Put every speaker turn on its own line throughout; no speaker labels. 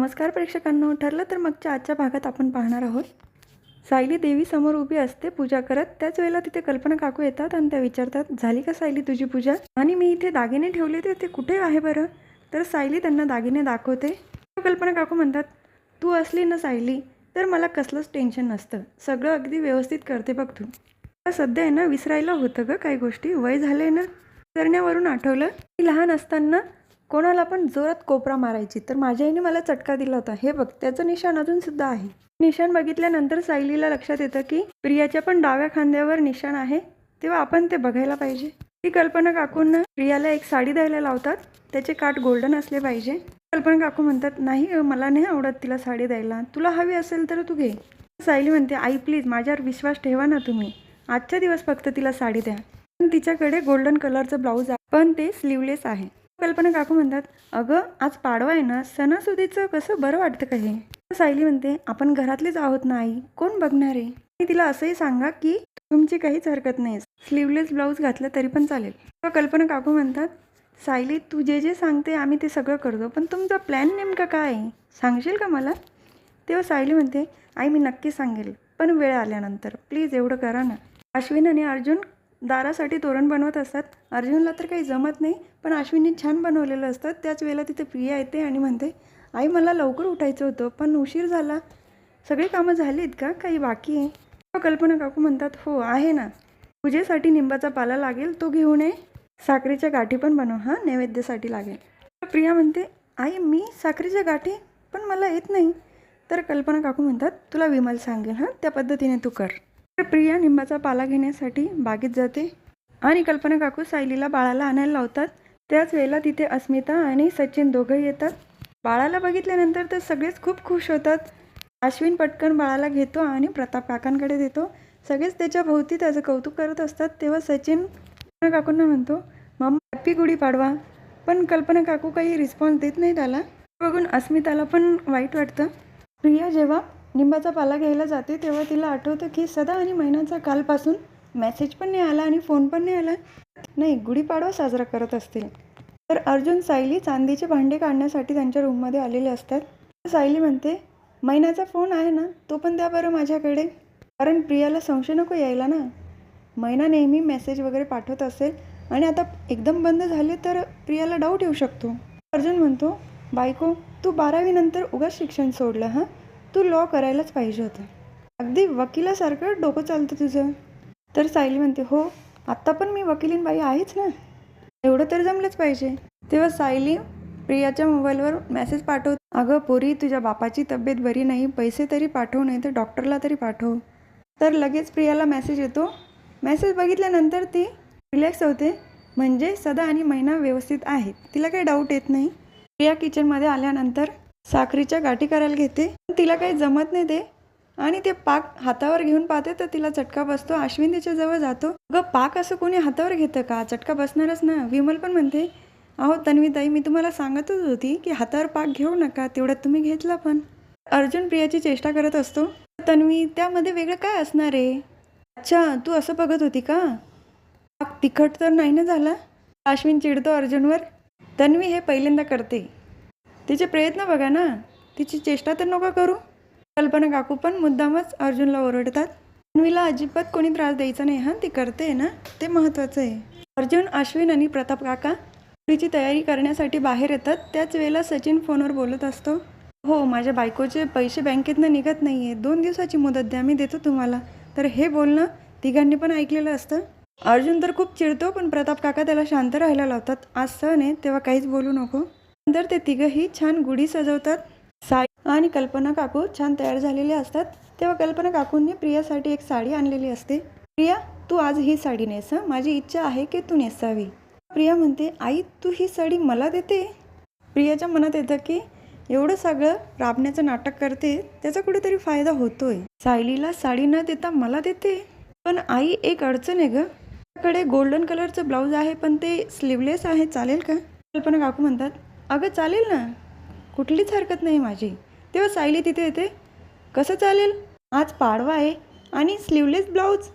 नमस्कार प्रेक्षकांनो. ठरलं तर मगच्या आजच्या भागात आपण पाहणार आहोत. सायली देवीसमोर उभी असते पूजा करत. त्याच वेळेला तिथे कल्पना काकू येतात आणि त्या विचारतात, झाली का सायली तुझी पूजा? आणि मी इथे दागिने ठेवले ते कुठे आहे बरं? तर सायली त्यांना दागिने दाखवते. कल्पना काकू म्हणतात, तू असली ना सायली तर मला कसलंच टेन्शन नसतं. सगळं अगदी व्यवस्थित करते बघ तू. सध्या आहे ना विसरायला होतं ग काही गोष्टी. वय झालंय ना. करण्यावरून आठवलं की लहान असताना कोणाला पण जोरात कोपरा मारायची, तर माझ्या आईने मला चटका दिला होता. हे बघ त्याचं निशाण अजून सुद्धा आहे. निशाण बघितल्यानंतर सायलीला लक्षात येतं की प्रियाच्या पण डाव्या खांद्यावर निशाण आहे. तेव्हा आपण ते बघायला पाहिजे. ती कल्पना काकूंना प्रियाला एक साडी द्यायला लावतात. त्याचे काठ गोल्डन असले पाहिजे. कल्पना काकू म्हणतात, नाही मला नाही आवडत तिला साडी द्यायला. तुला हवी असेल तर तू घे. सायली म्हणते, आई प्लीज माझ्यावर विश्वास ठेवा ना तुम्ही. आजच्या दिवस फक्त तिला साडी द्या. पण तिच्याकडे गोल्डन कलरचं ब्लाऊज आहे, पण ते स्लीवलेस आहे. कल्पना काकू म्हणतात, अगं आज पाडवा आहे ना, सणासुदीचं कसं बरं वाटतं का हे? सायली म्हणते, आपण घरातलेच आहोत ना आई, कोण बघणार आहे? आणि तिला असंही सांगा की तुमची काहीच हरकत नाही, स्लीवलेस ब्लाऊज घातलं तरी पण चालेल. कल्पना काकू म्हणतात, सायली तू जे जे सांगते आम्ही ते सगळं करतो, पण तुमचा प्लॅन नेमका काय आहे सांगशील का मला? तेव्हा सायली म्हणते, आई मी नक्की सांगेल, पण वेळ आल्यानंतर. प्लीज एवढं करा ना. अश्विन आणि अर्जुन दारासाठी तोरण बनवत असतात. अर्जुनला तर काही जमत नाही, पण अश्विनने छान बनवलेलं असतं. त्याच वेळेला तिथे प्रिया येते आणि म्हणते, आई मला लवकर उठायचं होतं पण उशीर झाला. सगळी कामं झालीत का, काही बाकी आहे? कल्पना काकू म्हणतात, हो आहे ना. पूजेसाठी निंबाचा पाला लागेल, तो घेऊन ये. साखरेच्या गाठी पण बनव, हां नैवेद्यासाठी लागेल. प्रिया म्हणते, आई मी साखरेच्या गाठी पण मला येत नाही. तर कल्पना काकू म्हणतात, तुला विमल सांगेल, हां त्या पद्धतीने तू कर. तर प्रिया निंबाचा पाला घेण्यासाठी बागेत जाते आणि कल्पना काकू सायलीला बाळाला आणायला लावतात. त्याच वेळेला तिथे अस्मिता आणि सचिन दोघंही येतात. बाळाला बघितल्यानंतर तर सगळेच खूप खुश होतात. अश्विन पटकन बाळाला घेतो आणि प्रताप काकांकडे देतो. सगळेच त्याच्या भोवती त्याचं कौतुक करत असतात. तेव्हा सचिन काकूंना म्हणतो, मम्मा हॅपी गुढीपाडवा. पण कल्पना काकू काही रिस्पॉन्स देत नाही त्याला. बघून अस्मिताला पण वाईट वाटतं. प्रिया जेव्हा निंबाचा पाला घ्यायला जाते तेव्हा तिला आठवतं की सदा आणि महिन्याचा कालपासून मेसेज पण नाही आला आणि फोन पण नाही आला. नाही गुढीपाडवा साजरा करत असतील. तर अर्जुन सायली चांदीचे भांडे काढण्यासाठी त्यांच्या रूममध्ये आलेले असतात. सायली म्हणते, महिन्याचा फोन आहे ना, तो पण द्या बरं माझ्याकडे, कारण प्रियाला संशय नको यायला ना. महिना नेहमी मेसेज वगैरे पाठवत असेल आणि आता एकदम बंद झाले तर प्रियाला डाऊट येऊ शकतो. अर्जुन म्हणतो, बायको तू 12वी नंतर उगाच शिक्षण सोडलं, हां तू लॉ करायलाच पाहिजे होतं. अगदी वकिलासारखं डोकं चालतं तुझं. तर सायली म्हणते, हो आत्ता पण मी वकिलीन बाई आहेच ना, एवढं तर जमलंच पाहिजे. तेव्हा सायली प्रियाच्या मोबाईलवर मेसेज पाठवते, अगं पोरी तुझ्या बापाची तब्येत बरी नाही, पैसे तरी पाठव, नाही तर डॉक्टरला तरी पाठव. तर लगेच प्रियाला मेसेज येतो. मेसेज बघितल्यानंतर ती रिलॅक्स होते, म्हणजे सदा आणि महिना व्यवस्थित आहेत, तिला काही डाऊट येत नाही. प्रिया किचनमध्ये आल्यानंतर साखरेच्या गाठी करायला घेते. तिला काही जमत नाही ते आणि ते पाक हातावर घेऊन पाहते तर तिला चटका बसतो. अश्विन तिच्या जवळ जातो. अगं पाक असं कोणी हातावर घेतं का, चटका बसणारच ना. विमल पण म्हणते, अहो तन्वीताई मी तुम्हाला सांगतच होती की हातावर पाक घेऊ नका, तेवढ्यात तुम्ही घेतला पण. अर्जुन प्रियाची चेष्टा करत असतो. तन्वी त्यामध्ये वेगळं काय असणार आहे? अच्छा तू असं बघत होती का? पाक तिखट तर नाही ना झाला? अश्विन चिडतो अर्जुनवर. तन्वी हे पहिल्यांदा करते, तिचे प्रयत्न बघा ना, तिची चेष्टा तर नका करू. कल्पना काकू पण मुद्दामच अर्जुनला ओरडतात. तन्वीला अजिबात कोणी त्रास द्यायचा नाही, हां ती करते ना, ते महत्त्वाचं आहे. अर्जुन, अश्विन आणि प्रताप काका पुढीची तयारी करण्यासाठी बाहेर येतात. त्याच वेळेला सचिन फोनवर बोलत असतो, हो माझ्या बायकोचे पैसे बँकेतनं निघत नाही आहे, 2 दिवसाची मुदत द्या, मी देतो तुम्हाला. तर हे बोलणं तिघांनी पण ऐकलेलं असतं. अर्जुन तर खूप चिडतो, पण प्रताप काका त्याला शांत राहायला लावतात. आज सण आहे तेव्हा काहीच बोलू नको. नंतर ते तिघंही छान गुढी सजवतात. साडी आणि कल्पना काकू छान तयार झालेले असतात. तेव्हा कल्पना काकूंनी प्रियासाठी एक साडी आणलेली असते. प्रिया तू आज ही साडी नेस, माझी इच्छा आहे की तू नेसावी. प्रिया म्हणते, आई तू ही साडी मला देते? प्रियाच्या मनात येतं की एवढं सगळं राबण्याचं नाटक करते, त्याचा कुठेतरी फायदा होतोय. सायलीला साडी न देता मला देते. पण आई एक अडचण आहे ग, कडे गोल्डन कलरचं ब्लाऊज आहे पण ते स्लीवलेस आहे, चालेल का? कल्पना काकू म्हणतात, अगं चालेल ना, कुठलीच हरकत नाही माझी. तेव्हा सायली तिथे येते, कसं चालेल, आज पाडवा आहे आणि स्लीवलेस ब्लाऊज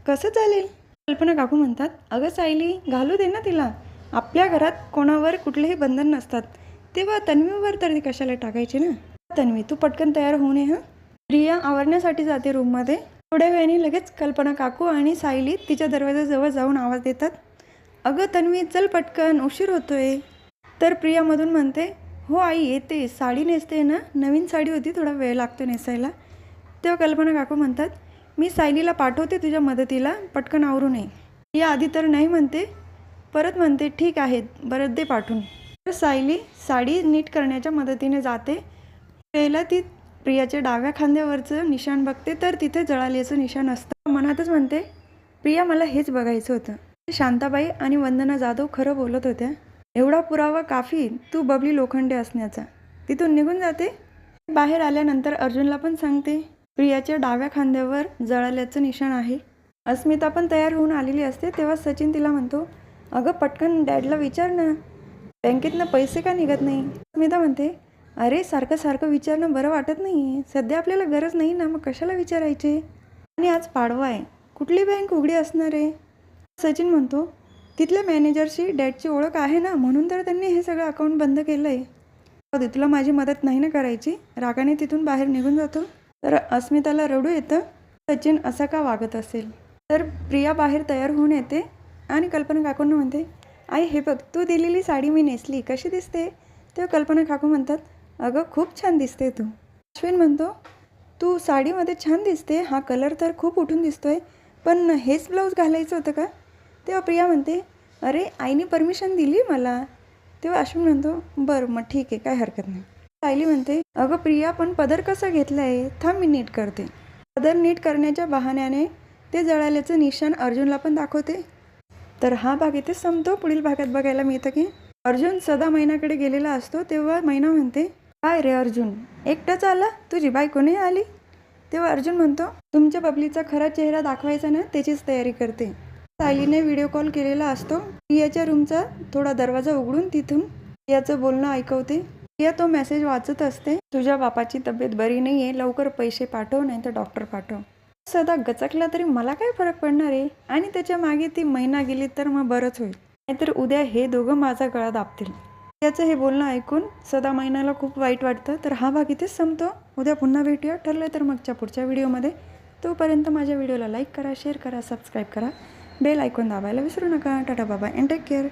कसं चालेल? कल्पना काकू म्हणतात, अगं सायली घालू दे ना तिला, आपल्या घरात कोणावर कुठलेही बंधन नसतात, तेव्हा तन्वीवर तरी कशाला टाकायचे ना. तन्वी तू पटकन तयार होऊन ये. हां. प्रिया आवरण्यासाठी जाते रूममध्ये. थोड्या वेळाने लगेच कल्पना काकू आणि सायली तिच्या दरवाजाजवळ जाऊन आवाज देतात. अगं तन्वी चल पटकन, उशीर होतोय. तर प्रिया मधून म्हणते, हो आई येते, साडी नेसते ना, नवीन साडी होती, थोडा वेळ लागतो नेसायला. तेव्हा कल्पना काकू म्हणतात, मी सायलीला पाठवते तुझ्या मदतीला, पटकन आवरून ये. प्रिया आधी तर नाही म्हणते, परत म्हणते ठीक आहे बरं दे पाठवून. तर सायली साडी नीट करण्याच्या मदतीने जाते. वेळेला ती प्रियाच्या डाव्या खांद्यावरचं निशाण बघते तर तिथे जळालेचं निशाण असतं. मनातच म्हणते, प्रिया मला हेच बघायचं होतं. शांताबाई आणि वंदना जाधव खरं बोलत होत्या. एवढा पुरावा काफी तू बबली लोखंडे असण्याचा. तिथून निघून जाते. बाहेर आल्यानंतर अर्जुनला पण सांगते, प्रियाच्या डाव्या खांद्यावर जळाल्याचं निशाण आहे. अस्मिता पण तयार होऊन आलेली असते. तेव्हा सचिन तिला म्हणतो, अगं पटकन डॅडला विचार ना, बँकेतनं पैसे का निघत नाही. अस्मिता म्हणते, अरे सारखं सारखं विचारणं बरं वाटत नाही आहे. सध्या आपल्याला गरज नाही ना, मग कशाला विचारायचे. आणि आज पाडवा आहे, कुठली बँक उघडी असणार आहे. सचिन म्हणतो, तिथल्या मॅनेजरशी डॅडची ओळख आहे ना, म्हणून तर त्यांनी हे सगळं अकाउंट बंद केलं आहे. तुला माझी मदत नाही ना करायची. रागाने तिथून बाहेर निघून जातो. तर अस्मिताला रडू येतं, सचिन असा का वागत असेल. तर प्रिया बाहेर तयार होऊन येते आणि कल्पना काकूंना म्हणते, आई हे बघ तू दिलेली साडी मी नेसली, कशी दिसते. तेव्हा कल्पना काकू म्हणतात, अगं खूप छान दिसते तू. अश्विन म्हणतो, तू साडीमध्ये छान दिसते, हा कलर तर खूप उठून दिसतोय, पण हेच ब्लाऊज घालायचं होतं का. तेव्हा प्रिया म्हणते, अरे आईने परमिशन दिली मला. तेव्हा अश्विन म्हणतो, बरं मग ठीक आहे, काय हरकत नाही. सायली म्हणते, अगं प्रिया पण पदर कसा घेतला आहे, थांब मी नीट करते. पदर नीट करण्याच्या बहाण्याने ते जळाल्याचं निशाण अर्जुनला पण दाखवते. तर हा भाग इथे संपतो. पुढील भागात बघायला मिळतं की अर्जुन सदा मैनाकडे गेलेला असतो. तेव्हा मैना म्हणते, काय रे अर्जुन एकटाच आला, तुझी बायको नाही आली. तेव्हा अर्जुन म्हणतो, तुमच्या बबलीचा खरा चेहरा दाखवायचा ना, त्याचीच तयारी करते. सायलीने व्हिडिओ कॉल केलेला असतो. प्रियाच्या रूमचा थोडा दरवाजा उघडून तिथून प्रियाचं बोलणं ऐकवते. प्रिया तो मेसेज वाचत असते, तुझ्या बापाची तब्येत बरी नाही आहे, लवकर पैसे पाठव नाही तर डॉक्टर पाठव. सदा गचकला तरी मला काय फरक पडणार आहे, आणि त्याच्या मागे ती महिना गेली तर मग बरंच होईल, नाहीतर उद्या हे दोघं माझा गळा दाबतील. त्याचं हे बोलणं ऐकून सदा महिन्याला खूप वाईट वाटतं. तर हा भाग इथेच संपतो. उद्या पुन्हा भेटूया, ठरलं तर मगच्या पुढच्या व्हिडिओमध्ये. तोपर्यंत माझ्या व्हिडिओला लाईक करा, शेअर करा, सबस्क्राईब करा, बेल आयकॉन दाबायला विसरू नका. Tata bye and take care.